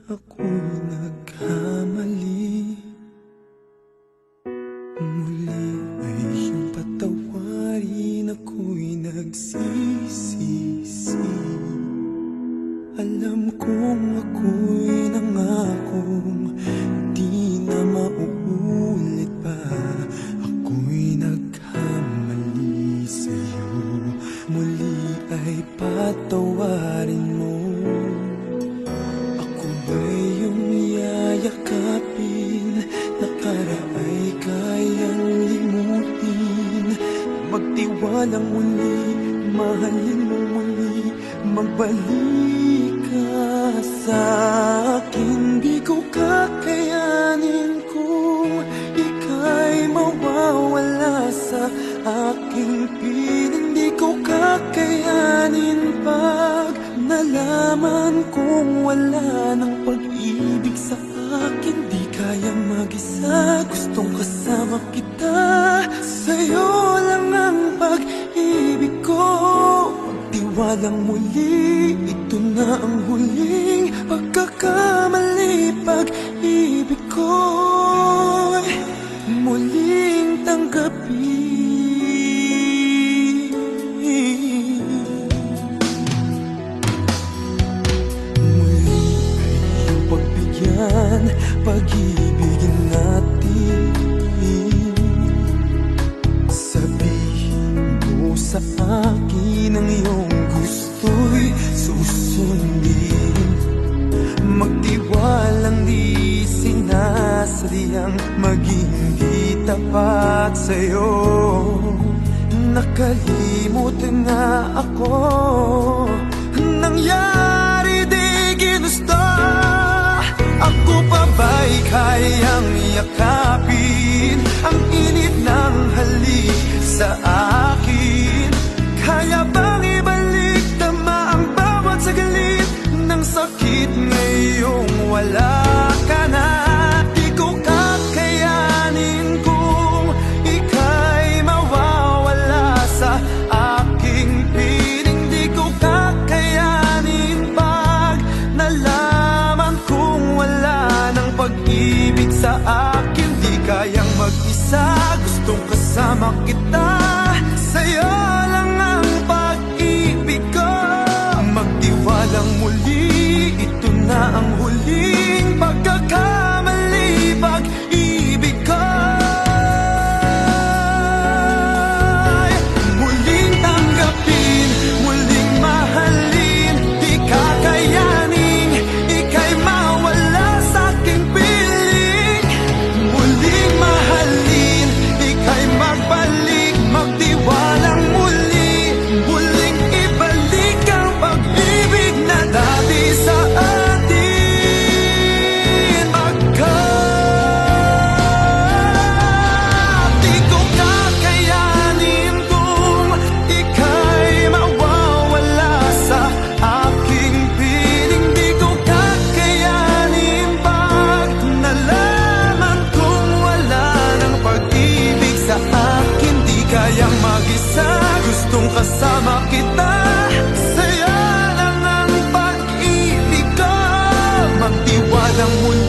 ako'y nagkamali. Muli ay iyong patawarin, ako'y nagsisisi. Alam kong ako'y nangakong di na mauulit pa. Ako'y nagkamali sa'yo, muli ay patawarin mo. Ako ba'y iyong yayakapin, nakaraay kayang limutin. Magtiwalang muli, mahalin mo muli, magbalik ka sa'kin. Di ko kakayanin kung ika'y mawawala sa aking piling. Di ko kakayanin pag nalaman kong wala ng pag-ibig sa akin. Di kayang mag-isa, gustong kasama kita. Sa'yo lang ang pag-ibig ko. Magtiwalang muli, ito na ang huling pagkakamali. Pag-ibig ko'y muling tanggapin. Muli ay iyong pagbigyan, pag-ibigin natin. Sabihin mo sa akin ang iyong gusto'y susundin. Magtiwalang di sinasadyang maging di tapat sa'yo. Nakalimutan na ako, nangyari di ginusto. Ako pa ba'y kayang yakapin ang init ng halik sa akin? Kaya bang ibalik tama ang bawat saglit ng sakit ngayong wala ka na? Di ko kakayanin kung ika'y mawawala sa aking piling. Di ko kakayanin pag nalaman kong wala ng pag-ibig sa akin. Di kayang mag-isa, gustong kasama kita. Sa'yo lang ang pag-ibig ko. Magtiwalang muli, ito na ang huling pagkakamali. Pag-ibig ko muling tanggapin, muling mahalin. Di kakayanin ika'y mawala sa aking piling. Muling mahalin, ika'y magbalik. Magtiwalang muli, muling ibalik ang pag-ibig na dati sa atin. Di ko kakayanin kung ika'y mawawala sa aking piling. Di ko kakayanin pag nalaman kong wala ng pag-ibig sa akin. Di kayang mag-isa, gustong kasama kita. Sa'yo lang ang pag-ibig ko. Magtiwalang muli,